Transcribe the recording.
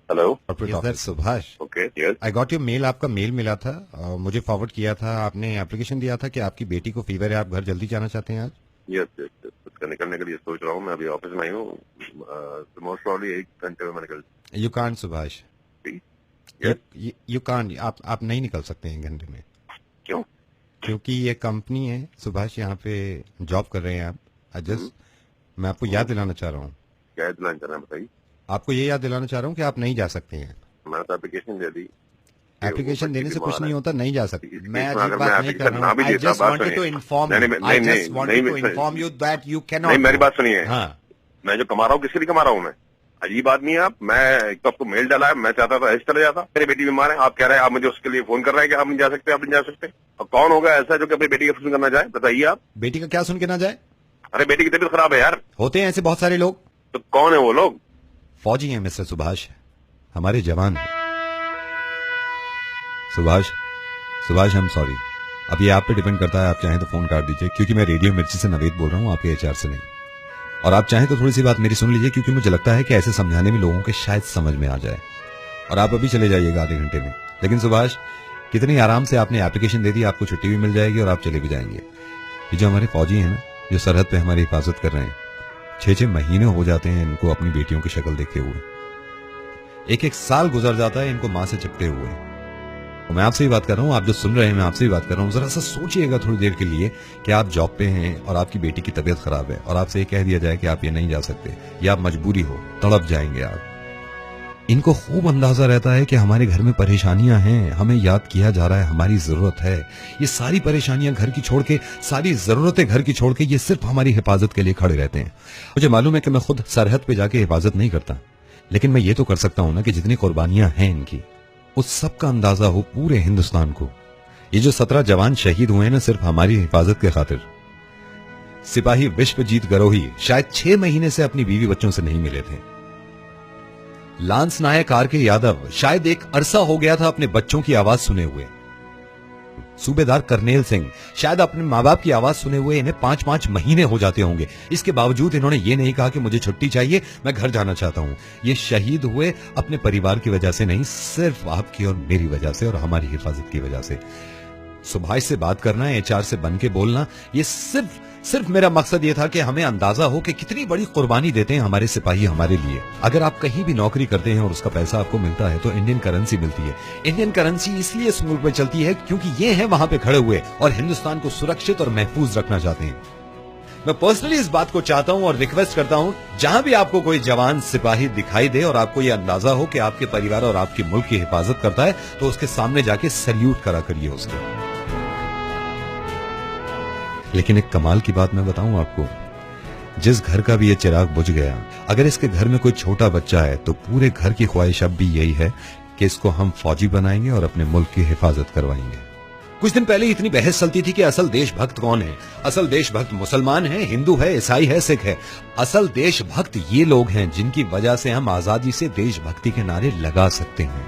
Hello Subhash. Okay, yes. I got your mail, आपका mail मिला था, मुझे फॉरवर्ड किया था, आपने एप्लीकेशन दिया था कि आपकी बेटी को फीवर है, आप घर जल्दी जाना चाहते हैं आज। यस यस, उसका निकलने के लिए सोच रहा हूँ। मैं अभी ऑफिस में ही हूँ, मोस्ट प्रॉब्ली 1 घंटे में मैं निकल। You can't Subhash, you can't, आप नहीं निकल सकते हैं घंटे में। क्यों? क्योंकि ये कंपनी है सुभाष, यहाँ पे जॉब कर रहे हैं आप। जस्ट मैं आपको याद दिलाना चाह रहा हूँ। क्या याद दिलाना चाह रहे हैं बताइए? आपको ये याद दिलाना चाह रहा हूँ कि आप नहीं जा सकते हैं। मैंने तो एप्लीकेशन दे दी। एप्लीकेशन देने से कुछ नहीं होता, नहीं जा सकते। मैं अगर अजीब बात नहीं कर रहा हूँ। I just wanted to inform you. I just wanted to inform you that you cannot. नहीं, मेरी बात सुनिए। हाँ, मैं जो कमा रहा हूँ किसके लिए कमा रहा हूँ मैं? अजीब आदमी है आप। मैं एक तो आपको मेल डाला है, मैं चाहता था ऐसे चले जाता। मेरी बेटी बीमार है, आप कह रहे हैं आप मुझे उसके लिए फोन कर रहे हैं कि आप नहीं जा सकते, आप नहीं जा सकते। और कौन होगा ऐसा जो कि अपनी बेटी का फोन करना चाहे? बताइए आप। बेटी का क्या सुन के ना जाए? अरे बेटी की तबीयत खराब है यार। होते हैं ऐसे बहुत सारे लोग। तो कौन है वो लोग? फौजी हैं मिस्टर सुभाष, हमारे जवान हैं। Subhash, I am sorry. अब ये आप पे डिपेंड करता है, आप चाहें तो फोन काट दीजिए, क्योंकि मैं रेडियो मिर्ची से नवेद बोल रहा हूँ, आपके एचआर से नहीं। और आप चाहें तो थोड़ी सी बात मेरी सुन लीजिए, क्योंकि मुझे लगता है कि ऐसे समझाने में लोगों के शायद समझ में आ जाए। और आप अभी चले जाइएगा आधे घंटे में। लेकिन सुभाष, कितनी आराम से आपने एप्लीकेशन दे दी, आपको छुट्टी भी मिल जाएगी और आप चले भी जाएंगे। ये जो हमारे फौजी हैं ना, जो सरहद पे हमारी हिफाजत कर रहे हैं, 6-6 महीने हो जाते हैं इनको अपनी बेटियों की शक्ल देखते हुए। 1-1 साल गुजर जाता है इनको मां से चिपटे हुए। मैं आपसे ही बात कर रहा हूँ, आप जो सुन रहे हैं मैं आपसे ही बात कर रहा हूँ। जरा सा सोचिएगा थोड़ी देर के लिए कि आप जॉब पे हैं और आपकी बेटी की तबीयत खराब है और आपसे ये कह दिया जाए कि आप ये नहीं जा सकते, या आप मजबूरी हो, तड़प जाएंगे आप। इनको खूब अंदाजा रहता है कि हमारे घर में परेशानियां हैं, हमें याद किया जा रहा है, हमारी जरूरत है। ये सारी परेशानियां घर की छोड़ के, सारी जरूरतें घर की छोड़ के, ये सिर्फ हमारी हिफाजत के लिए खड़े रहते हैं। मुझे मालूम है कि मैं खुद सरहद पे जाके हिफाजत नहीं करता, लेकिन मैं ये तो कर सकता हूं ना कि जितनी कुर्बानियां हैं इनकी, उस सब का अंदाजा हो पूरे हिंदुस्तान को। ये जो 17 जवान शहीद हुए हैं ना सिर्फ हमारी हिफाजत के खातिर। सिपाही विश्वजीत गरोही शायद 6 महीने से अपनी बीवी बच्चों से नहीं मिले थे। लांस नायक आर.के. यादव शायद एक अरसा हो गया था अपने बच्चों की आवाज सुने हुए। सूबेदार करनेल सिंह शायद अपने माँ बाप की आवाज सुने हुए इन्हें 5-5 महीने हो जाते होंगे। इसके बावजूद इन्होंने ये नहीं कहा कि मुझे छुट्टी चाहिए, मैं घर जाना चाहता हूं। ये शहीद हुए अपने परिवार की वजह से नहीं, सिर्फ आपकी और मेरी वजह से और हमारी हिफाजत की वजह से। सुभाष से बात करना, एचआर से बन के बोलना, ये सिर्फ मेरा मकसद ये था कि हमें अंदाजा हो कि कितनी बड़ी कुर्बानी देते हैं हमारे सिपाही हमारे लिए। अगर आप कहीं भी नौकरी करते हैं और उसका पैसा आपको मिलता है तो इंडियन करेंसी मिलती है। इंडियन करेंसी इसलिए इस मुल्क में चलती है क्योंकि ये हैं वहां पे खड़े हुए और हिंदुस्तान को सुरक्षित और महफूज रखना चाहते हैं। मैं पर्सनली इस बात को चाहता हूं और रिक्वेस्ट करता हूं, जहां भी आपको कोई जवान सिपाही दिखाई दे और आपको यह अंदाजा हो कि आपके परिवार और आपके मुल्क की हिफाजत करता है, तो उसके सामने जाके सैल्यूट करा करिए उसको। लेकिन एक कमाल की बात मैं बताऊं आपको, जिस घर का भी ये चिराग बुझ गया, अगर इसके घर में कोई छोटा बच्चा है तो पूरे घर की ख्वाहिश अब भी यही है कि इसको हम फौजी बनाएंगे और अपने मुल्क की हिफाजत करवाएंगे। कुछ दिन पहले इतनी बहस चलती थी कि असल देशभक्त कौन है। असल देशभक्त मुसलमान है, हिंदू है, ईसाई है, सिख है। असल देशभक्त ये लोग हैं जिनकी वजह से हम आजादी से देशभक्ति के नारे लगा सकते हैं।